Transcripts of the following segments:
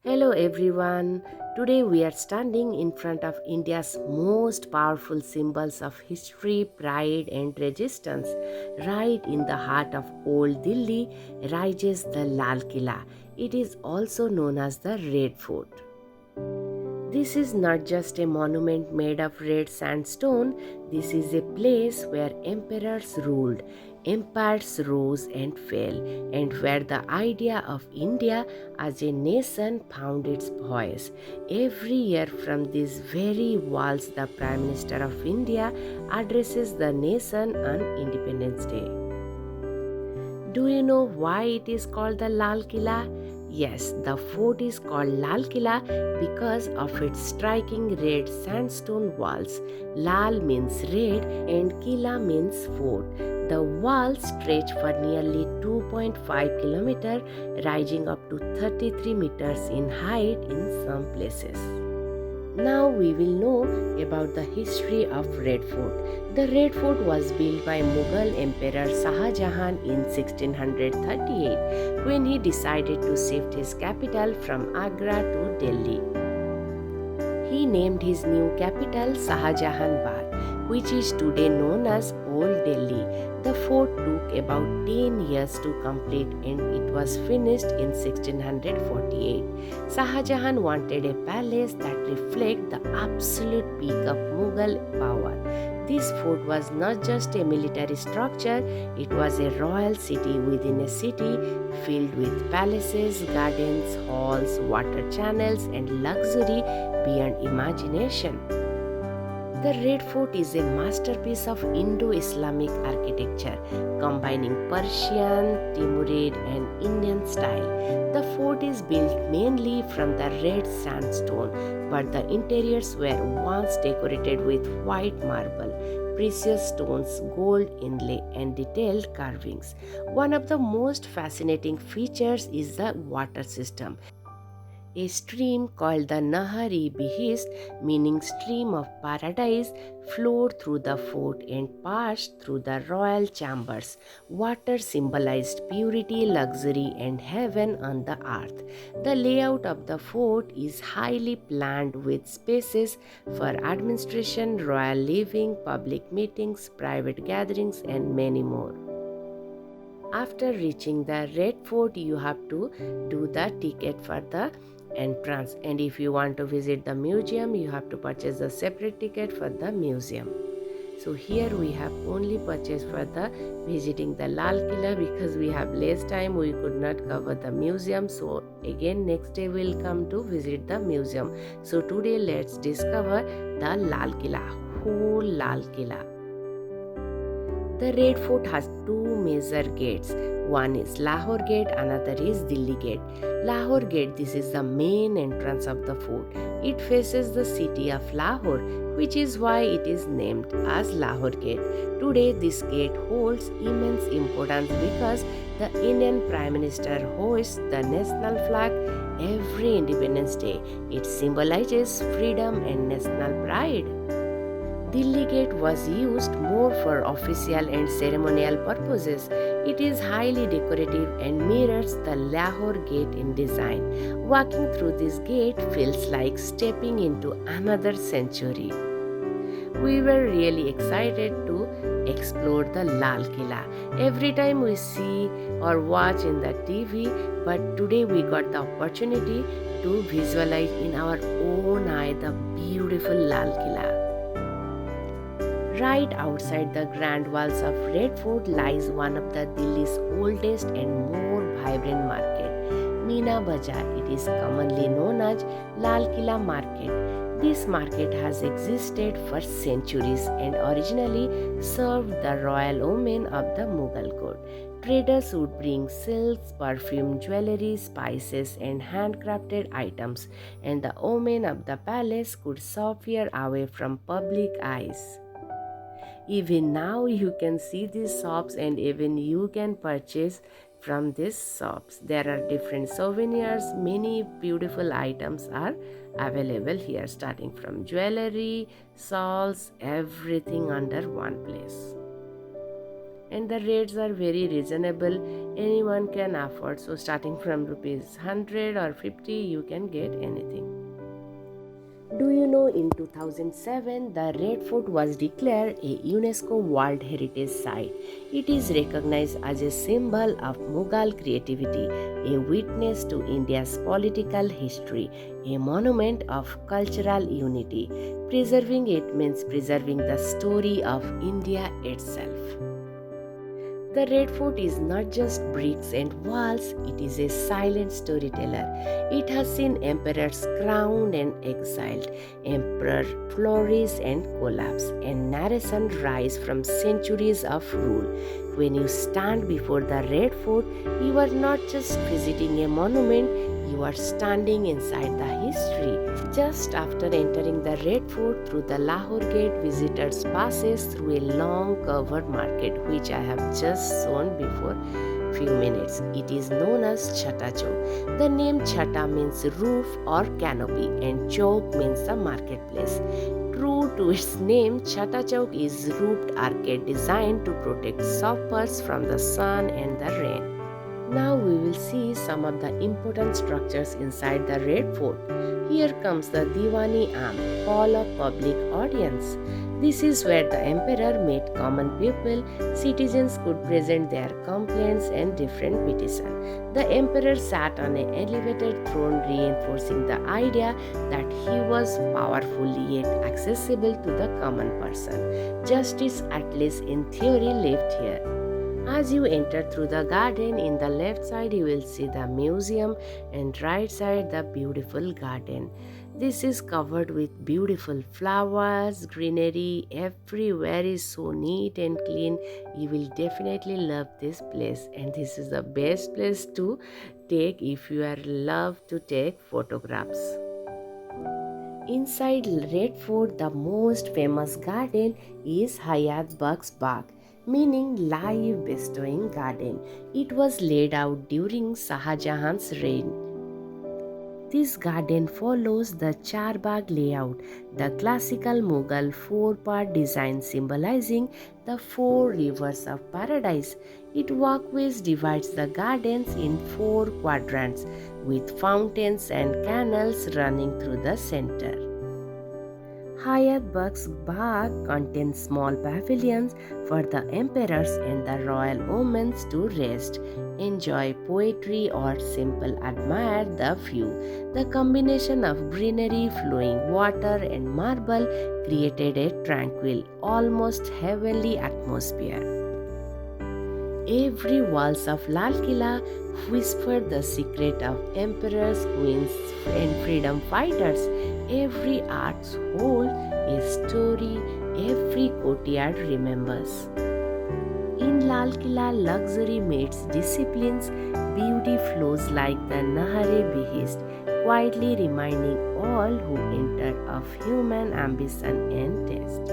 Hello everyone. Today we are standing in front of India's most powerful symbols of history, pride and resistance. Right in the heart of Old Delhi rises the Lal Qila. It is also known as the Red Fort. This is not just a monument made of red sandstone, this is a place where emperors ruled, empires rose and fell, and where the idea of India as a nation found its voice. Every year from these very walls, the Prime Minister of India addresses the nation on Independence Day. Do you know why it is called the Lal Qila? Yes, the fort is called Lal Qila because of its striking red sandstone walls. Lal means red and Qila means fort. The walls stretch for nearly 2.5 kilometers, rising up to 33 meters in height in some places. Now we will know about the history of Red Fort. The Red Fort was built by Mughal Emperor Shah Jahan in 1638 when he decided to shift his capital from Agra to Delhi. He named his new capital Shah Jahan Bagh, which is today known as Old Delhi. The fort took about 10 years to complete and it was finished in 1648. Shah Jahan wanted a palace that reflected the absolute peak of Mughal power. This fort was not just a military structure, it was a royal city within a city filled with palaces, gardens, halls, water channels, and luxury beyond imagination. The Red Fort is a masterpiece of Indo-Islamic architecture, combining Persian, Timurid, and Indian style. The fort is built mainly from the red sandstone, but the interiors were once decorated with white marble, precious stones, gold inlay, and detailed carvings. One of the most fascinating features is the water system. A stream called the Nahar-e-Behist, meaning stream of paradise, flowed through the fort and passed through the royal chambers. Water symbolized purity, luxury, and heaven on the earth. The layout of the fort is highly planned with spaces for administration, royal living, public meetings, private gatherings, and many more. After reaching the Red Fort, you have to do the ticket for the entrance, and if you want to visit the museum, you have to purchase a separate ticket for the museum. So here we have only purchased for the visiting the Lal Qila because we have less time, we could not cover the museum. So again next day we'll come to visit the museum. So today let's discover the Lal Qila, whole Lal Qila. The Red Fort has two major gates. One is Lahore Gate, another is Delhi Gate. Lahore Gate, this is the main entrance of the fort. It faces the city of Lahore, which is why it is named as Lahore Gate. Today, this gate holds immense importance because the Indian Prime Minister hoists the national flag every Independence Day. It symbolizes freedom and national pride. Delhi Gate was used more for official and ceremonial purposes. It is highly decorative and mirrors the Lahore Gate in design. Walking through this gate feels like stepping into another century. We were really excited to explore the Lal Qila. Every time we see or watch in the TV, but today we got the opportunity to visualize in our own eye the beautiful Lal Qila. Right outside the grand walls of Red Fort lies one of the Delhi's oldest and more vibrant market, Meena Bazaar. It is commonly known as Lal Qila Market. This market has existed for centuries and originally served the royal women of the Mughal court. Traders would bring silks, perfume, jewelry, spices, and handcrafted items, and the women of the palace could shop here away from public eyes. Even now you can see these shops and even you can purchase from these shops. There are different souvenirs, many beautiful items are available here, starting from jewelry, shawls, everything under one place. and the rates are very reasonable. Anyone can afford, so starting from rupees 100 or 50 you can get anything. Do you know in 2007 the Red Fort was declared a UNESCO World Heritage Site? It is recognized as a symbol of Mughal creativity, a witness to India's political history, a monument of cultural unity. Preserving it means preserving the story of India itself. The Red Fort is not just bricks and walls, it is a silent storyteller. It has seen emperors crowned and exiled, emperor flourish and collapse, and narration rise from centuries of rule. When you stand before the Red Fort, you are not just visiting a monument, you are standing inside the history. Just after entering the Red Fort through the Lahore Gate, visitors passes through a long covered market which I have just shown before few minutes. It is known as Chhata Chowk. The name Chhata means roof or canopy and Chowk means the marketplace. True to its name, Chhata Chowk is roofed arcade designed to protect shoppers from the sun and the rain. Now we will see some of the important structures inside the Red Fort. Here comes the Diwani Am, Hall of Public Audience. This is where the emperor met common people. Citizens could present their complaints and different petitions. The emperor sat on an elevated throne, reinforcing the idea that he was powerful yet accessible to the common person. Justice, at least in theory, lived here. As you enter through the garden, in the left side you will see the museum and right side the beautiful garden. This is covered with beautiful flowers, greenery, everywhere is so neat and clean. You will definitely love this place, and this is the best place to take if you are love to take photographs. Inside Red Fort, the most famous garden is Hayat Bugs Bagh, meaning life bestowing garden. It was laid out during Shah Jahan's reign. This garden follows the Charbagh layout, the classical Mughal four-part design symbolizing the four rivers of paradise. Its walkways divides the gardens in four quadrants with fountains and canals running through the center. Hayat Bugs Bagh contains small pavilions for the emperors and the royal women to rest, enjoy poetry, or simply admire the view. The combination of greenery, flowing water, and marble created a tranquil, almost heavenly atmosphere. Every walls of Lal Qila whispered the secret of emperors, queens, and freedom fighters. Every arch holds a story, every courtyard remembers. In Lal Qila, luxury meets disciplines, beauty flows like the Nahar-e-Behist, quietly reminding all who enter of human ambition and taste.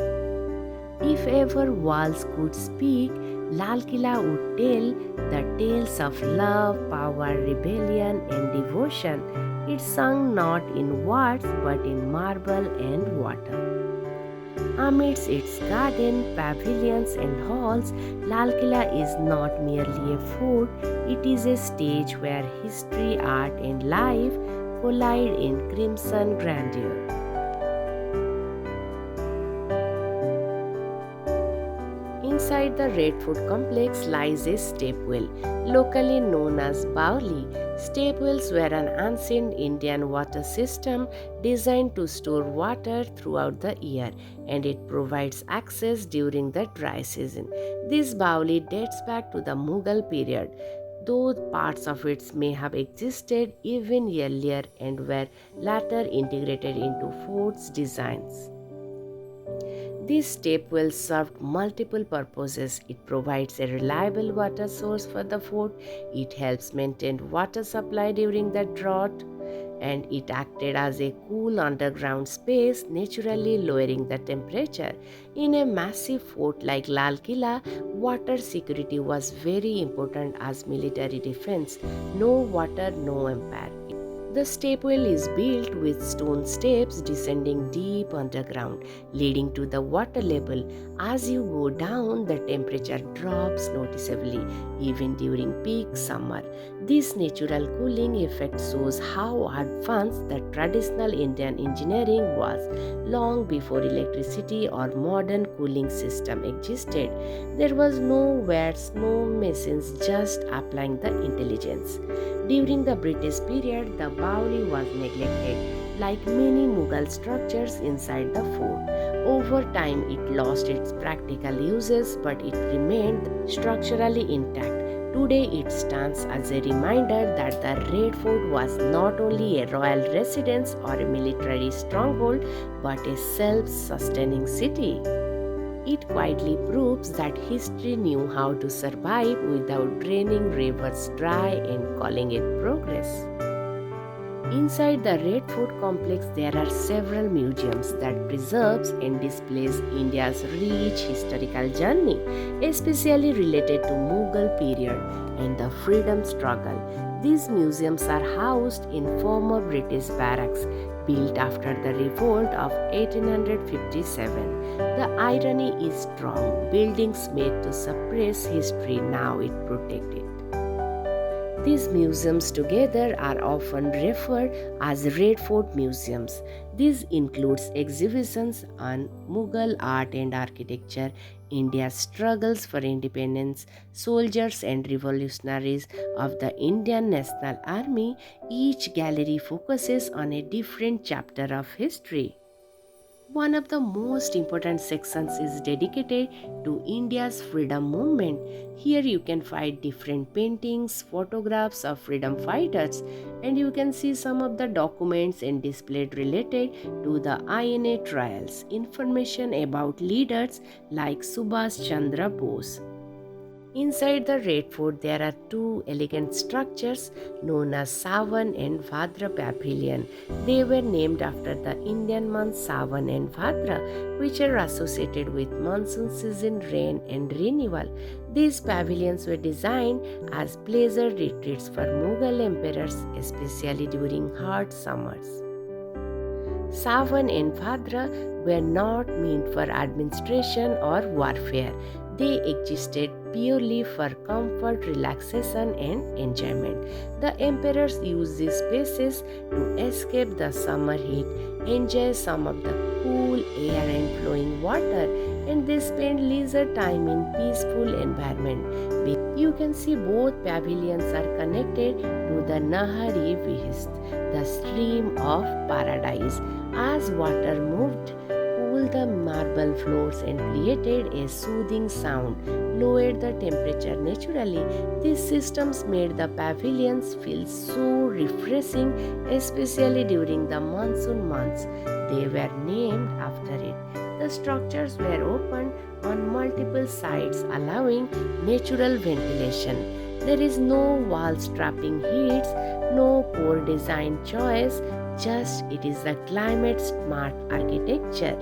If ever walls could speak, Lal Qila would tell the tales of love, power, rebellion, and devotion. It sung not in words but in marble and water. Amidst its garden, pavilions, and halls, Lal Qila is not merely a fort, it is a stage where history, art, and life collide in crimson grandeur. Inside the Red Fort complex lies a stepwell, locally known as Bauli. Stepwells were an ancient Indian water system designed to store water throughout the year, and it provides access during the dry season. This Bauli dates back to the Mughal period, though parts of it may have existed even earlier and were later integrated into fort's designs. This stepwell served multiple purposes. It provides a reliable water source for the fort, it helps maintain water supply during the drought, and it acted as a cool underground space, naturally lowering the temperature. In a massive fort like Lal Qila, water security was very important as military defense. No water, no empire. The stepwell is built with stone steps descending deep underground, leading to the water level. As you go down, the temperature drops noticeably, even during peak summer. This natural cooling effect shows how advanced the traditional Indian engineering was long before electricity or modern cooling system existed. There was no words, no machines, just applying the intelligence. During the British period, the Bauli was neglected, like many Mughal structures inside the fort. Over time, it lost its practical uses, but it remained structurally intact. Today, it stands as a reminder that the Red Fort was not only a royal residence or a military stronghold, but a self-sustaining city. It quietly proves that history knew how to survive without draining rivers dry and calling it progress. Inside the Red Fort complex, there are several museums that preserves and displays India's rich historical journey, especially related to Mughal period and the freedom struggle. These museums are housed in former British barracks built after the revolt of 1857. The irony is strong. Buildings made to suppress history, now it protected. These museums together are often referred as Red Fort Museums. This includes exhibitions on Mughal art and architecture, India's struggles for independence, soldiers and revolutionaries of the Indian National Army. Each gallery focuses on a different chapter of history. One of the most important sections is dedicated to India's freedom movement. Here you can find different paintings, photographs of freedom fighters, and you can see some of the documents and displayed related to the INA trials. Information about leaders like Subhash Chandra Bose. Inside the Red Fort, there are two elegant structures known as Sawan and Bhadra Pavilion. They were named after the Indian months Sawan and Bhadra, which are associated with monsoon season rain and renewal. These pavilions were designed as pleasure retreats for Mughal emperors, especially during hot summers. Sawan and Bhadra were not meant for administration or warfare. They existed purely for comfort, relaxation, and enjoyment. The emperors used these spaces to escape the summer heat, enjoy some of the cool air and flowing water, and they spent leisure time in peaceful environment. You can see both pavilions are connected to the Nahari Vihist, the stream of paradise. As water moved, cooled the marble floors and created a soothing sound, lowered the temperature naturally. These systems made the pavilions feel so refreshing, especially during the monsoon months. They were named after it. The structures were opened on multiple sides, allowing natural ventilation. There is no wall trapping heats, no poor design choice, just it is a climate smart architecture.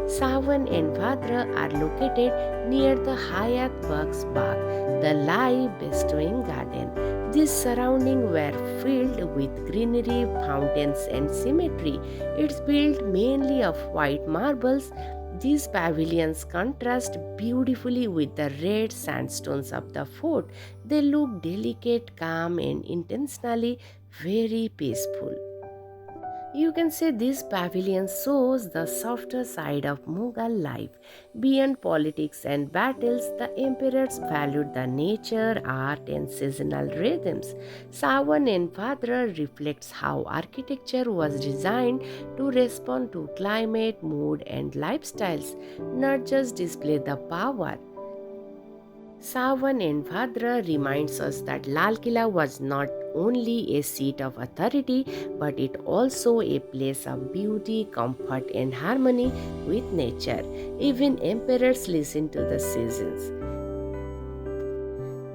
Sawan and Bhadra are located near the Hayat Bugs Bagh, the live bestowing garden. These surroundings were filled with greenery, fountains, and symmetry. It's built mainly of white marbles. These pavilions contrast beautifully with the red sandstones of the fort. They look delicate, calm, and intentionally very peaceful. You can say this pavilion shows the softer side of Mughal life. Beyond politics and battles, the emperors valued the nature, art, and seasonal rhythms. Sawan and Bhadra reflects how architecture was designed to respond to climate, mood, and lifestyles, not just display the power. Sawan and Bhadra reminds us that Lal Qila was not only a seat of authority, but it also a place of beauty, comfort, and harmony with nature. Even emperors listen to the seasons.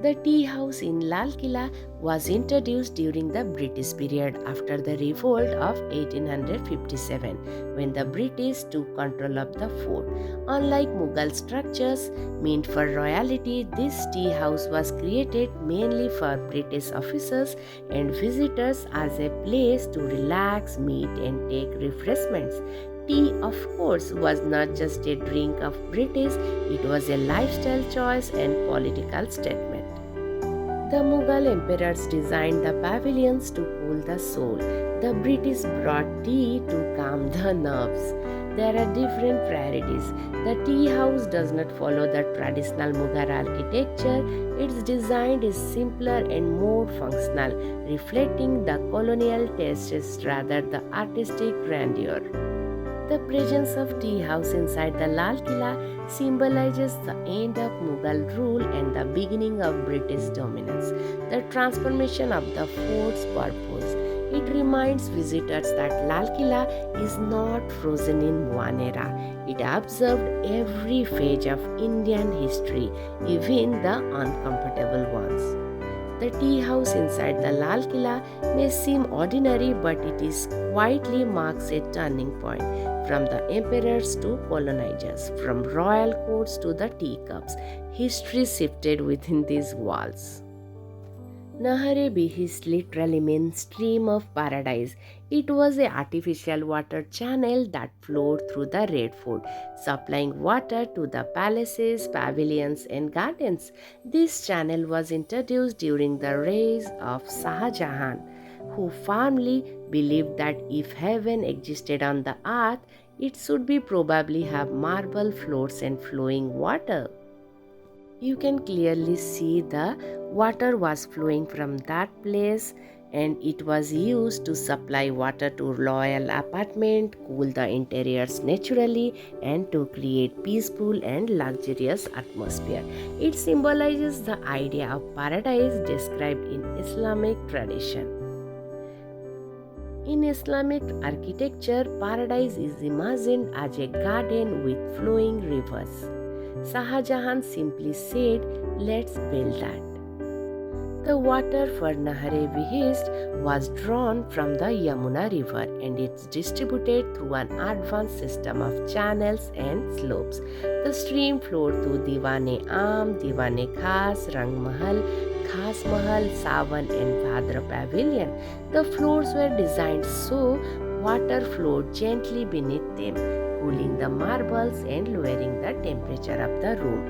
The tea house in Lal Qila was introduced during the British period after the revolt of 1857 when the British took control of the fort. Unlike Mughal structures meant for royalty, this tea house was created mainly for British officers and visitors as a place to relax, meet, and take refreshments. Tea, of course, was not just a drink of British, it was a lifestyle choice and political statement. The Mughal emperors designed the pavilions to cool the soul. The British brought tea to calm the nerves. There are different priorities. The tea house does not follow the traditional Mughal architecture. Its design is simpler and more functional, reflecting the colonial tastes rather than the artistic grandeur. The presence of tea house inside the Lal Qila symbolizes the end of Mughal rule and the beginning of British dominance, the transformation of the fort's purpose. It reminds visitors that Lal Qila is not frozen in one era. It observed every phase of Indian history, even the uncomfortable ones. The tea house inside the Lal Qila may seem ordinary, but it is quietly marks a turning point. From the emperors to colonizers, from royal courts to the teacups, history shifted within these walls. Nahar-e-Behist literally means stream of paradise. It was an artificial water channel that flowed through the Red Fort, supplying water to the palaces, pavilions, and gardens. This channel was introduced during the reign of Shah Jahan, who firmly believed that if heaven existed on the earth, it should be probably have marble floors and flowing water. You can clearly see the water was flowing from that place, and it was used to supply water to royal apartment, cool the interiors naturally, and to create peaceful and luxurious atmosphere. It symbolizes the idea of paradise described in Islamic tradition. In Islamic architecture, paradise is imagined as a garden with flowing rivers. Shah Jahan simply said, "Let's build that." The water for Nahar-e-Behist was drawn from the Yamuna river, and it's distributed through an advanced system of channels and slopes. The stream flowed to Diwan-e-Am, Diwan-e-Khas, Rang Mahal, Khas Mahal, Sawan, and Bhadra Pavilion. The floors were designed so water flowed gently beneath them, cooling the marbles and lowering the temperature of the room.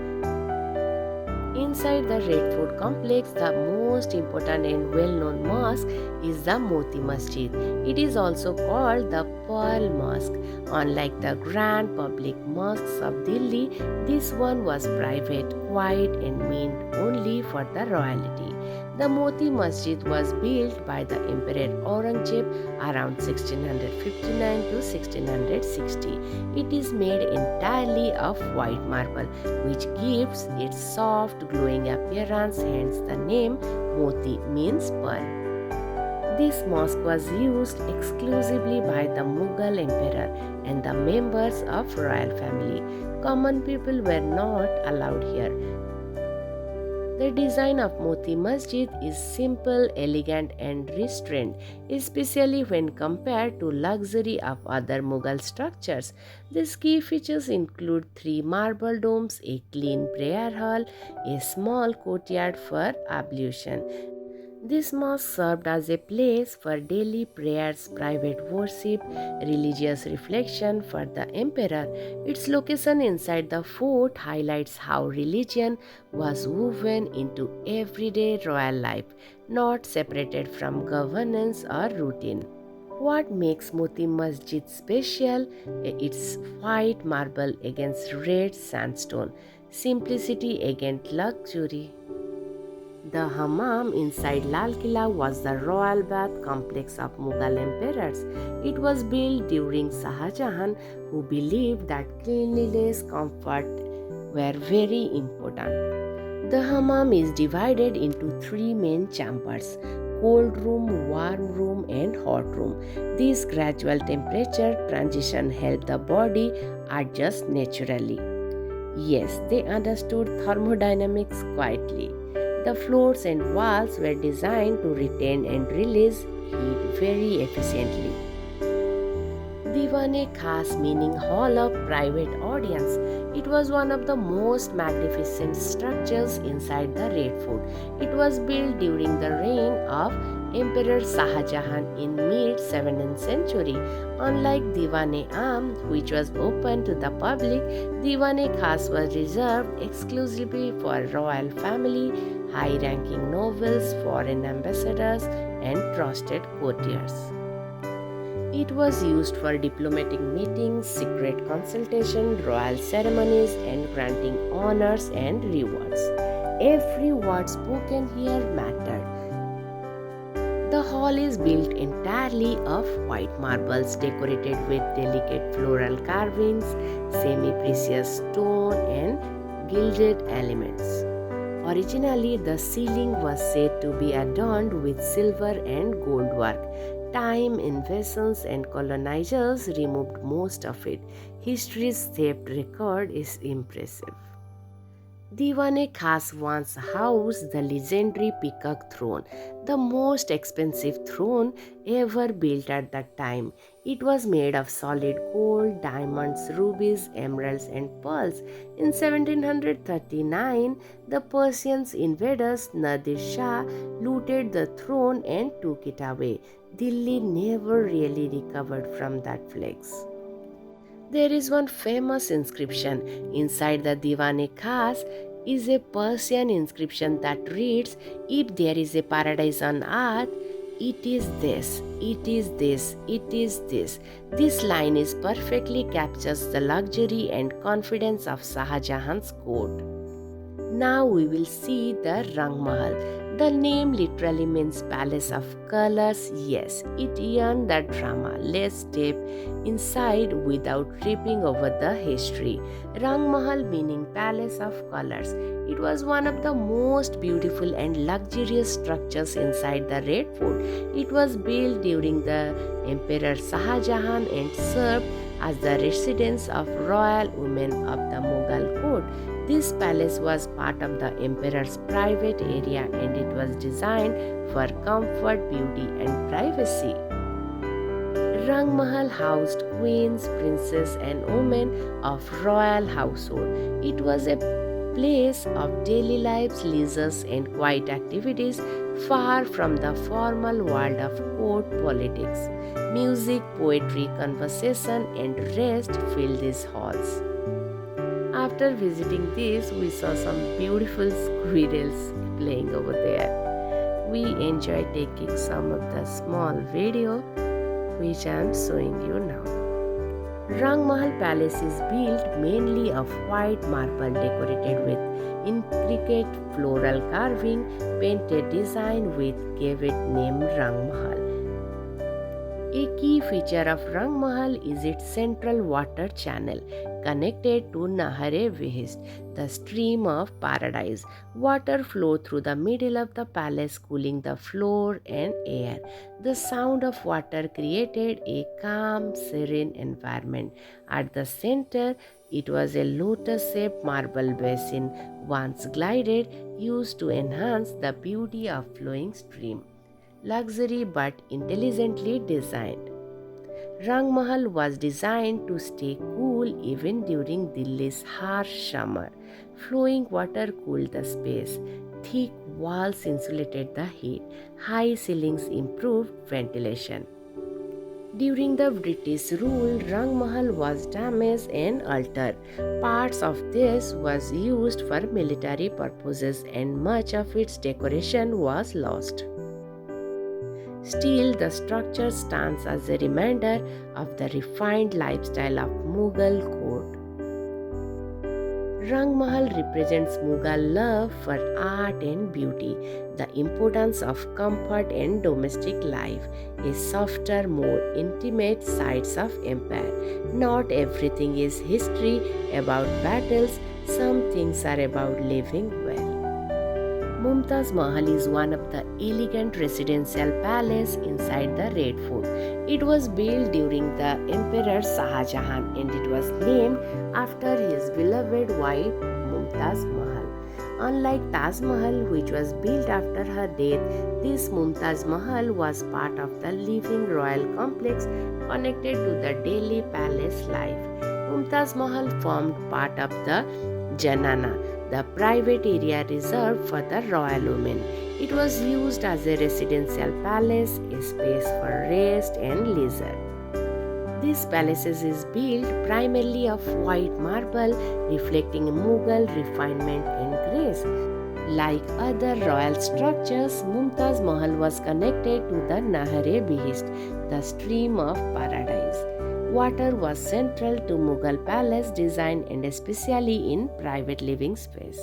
Inside the Red Fort complex, the most important and well-known mosque is the Moti Masjid. It is also called the Pearl Mosque. Unlike the grand public mosques of Delhi, this one was private, quiet, and meant only for the royalty. The Moti Masjid was built by the Emperor Aurangzeb around 1659 to 1660. It is made entirely of white marble, which gives its soft, glowing appearance, hence the name Moti means pearl. This mosque was used exclusively by the Mughal emperor and the members of royal family. Common people were not allowed here. The design of Moti Masjid is simple, elegant, and restrained, especially when compared to luxury of other Mughal structures. These key features include 3 marble domes, a clean prayer hall, a small courtyard for ablution. This mosque served as a place for daily prayers, private worship, religious reflection for the emperor. Its location inside the fort highlights how religion was woven into everyday royal life, not separated from governance or routine. What makes Moti Masjid special? Its white marble against red sandstone, simplicity against luxury. The hammam inside Lal Qila was the royal bath complex of Mughal emperors. It was built during Shah Jahan, who believed that cleanliness, comfort were very important. The hammam is divided into 3 main chambers: cold room, warm room, and hot room. This gradual temperature transition helped the body adjust naturally. Yes, they understood thermodynamics quietly. The floors and walls were designed to retain and release heat very efficiently. Diwan-e-Khas meaning hall of private audience. It was one of the most magnificent structures inside the Red Fort. It was built during the reign of Emperor Shah Jahan in mid-17th century. Unlike Diwan-e-Am, which was open to the public, Diwan-e-Khas was reserved exclusively for royal family, high-ranking nobles, foreign ambassadors, and trusted courtiers. It was used for diplomatic meetings, secret consultation, royal ceremonies, and granting honors and rewards. Every word spoken here mattered. The hall is built entirely of white marbles decorated with delicate floral carvings, semi-precious stone, and gilded elements. Originally, the ceiling was said to be adorned with silver and gold work. Time, invasions, and colonizers removed most of it. History's theft record is impressive. Diwan-e-Khas once housed the legendary Peacock throne, the most expensive throne ever built at that time. It was made of solid gold, diamonds, rubies, emeralds, and pearls. In 1739, the Persian invaders Nadir Shah looted the throne and took it away. Delhi never really recovered from that flex. There is one famous inscription inside the Diwan-e-Khas is a Persian inscription that reads, "If there is a paradise on earth, it is this, it is this, it is this." This line is perfectly captures the luxury and confidence of Shah Jahan's court. Now we will see the Rang Mahal. The name literally means palace of colors. Yes, it earned that drama. Let's step inside without tripping over the history. Rang Mahal meaning palace of colors. It was one of the most beautiful and luxurious structures inside the Red Fort. It was built during the Emperor Shah Jahan and served as the residence of royal women of the Mughal court. This palace was part of the emperor's private area and it was designed for comfort, beauty, and privacy. Rang Mahal housed queens, princes, and women of royal household. It was a place of daily lives, leisures, and quiet activities far from the formal world of court politics. Music, poetry, conversation, and rest filled these halls. After visiting this, we saw some beautiful squirrels playing over there. We enjoyed taking some of the small video which I am showing you now. Rang Mahal Palace is built mainly of white marble decorated with intricate floral carving, painted design with gave it name Rang Mahal. A key feature of Rang Mahal is its central water channel connected to Nahar-e-Behist, the stream of paradise. Water flowed through the middle of the palace, cooling the floor and air. The sound of water created a calm, serene environment. At the center, it was a lotus-shaped marble basin, once glided, used to enhance the beauty of flowing stream. Luxury but intelligently designed. Rang Mahal was designed to stay cool even during Delhi's harsh summer. Flowing water cooled the space. Thick walls insulated the heat. High ceilings improved ventilation. During the British rule, Rang Mahal was damaged and altered. Parts of this was used for military purposes and much of its decoration was lost. Still, the structure stands as a reminder of the refined lifestyle of Mughal court. Rang Mahal represents Mughal love for art and beauty, the importance of comfort and domestic life, a softer, more intimate sides of empire. Not everything is history about battles, some things are about living well. Mumtaz Mahal is one of the elegant residential palace inside the Red Fort. It was built during the Emperor Shah Jahan and it was named after his beloved wife Mumtaz Mahal. Unlike Taj Mahal, which was built after her death, this Mumtaz Mahal was part of the living royal complex connected to the Delhi palace life. Mumtaz Mahal formed part of the Janana, the private area reserved for the royal women. It was used as a residential palace, a space for rest and leisure. This palace is built primarily of white marble, reflecting Mughal refinement and grace. Like other royal structures, Mumtaz Mahal was connected to the Nahar-e-Behist, the stream of paradise. Water was central to Mughal palace design and especially in private living space.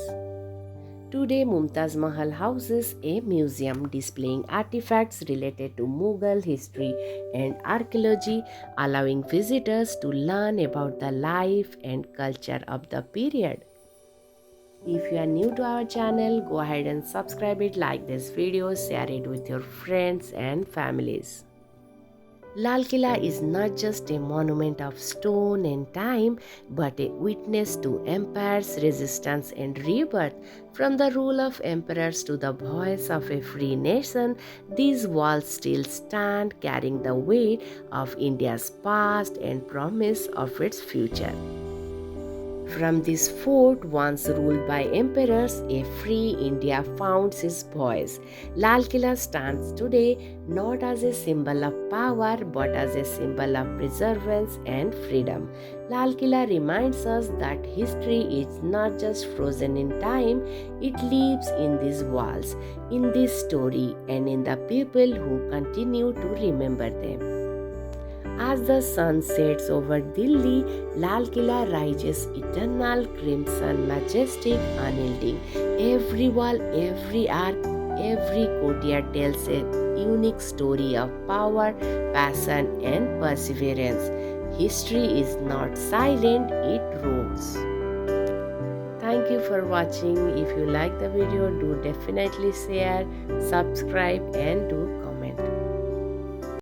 Today, Mumtaz Mahal houses a museum displaying artifacts related to Mughal history and archaeology, allowing visitors to learn about the life and culture of the period. If you are new to our channel, go ahead and subscribe it, like this video, share it with your friends and families. Lal Qila is not just a monument of stone and time, but a witness to empire's resistance and rebirth. From the rule of emperors to the voice of a free nation, these walls still stand, carrying the weight of India's past and promise of its future. From this fort, once ruled by emperors, a free India found its voice. Lal Qila stands today not as a symbol of power but as a symbol of perseverance and freedom. Lal Qila reminds us that history is not just frozen in time, it lives in these walls, in this story, and in the people who continue to remember them. As the sun sets over Delhi, Lal Qila rises eternal crimson, majestic, unyielding. Every wall, every arch, every courtyard tells a unique story of power, passion, and perseverance. History is not silent, it roars. Thank you for watching. If you like the video, do definitely share, subscribe, and do comment.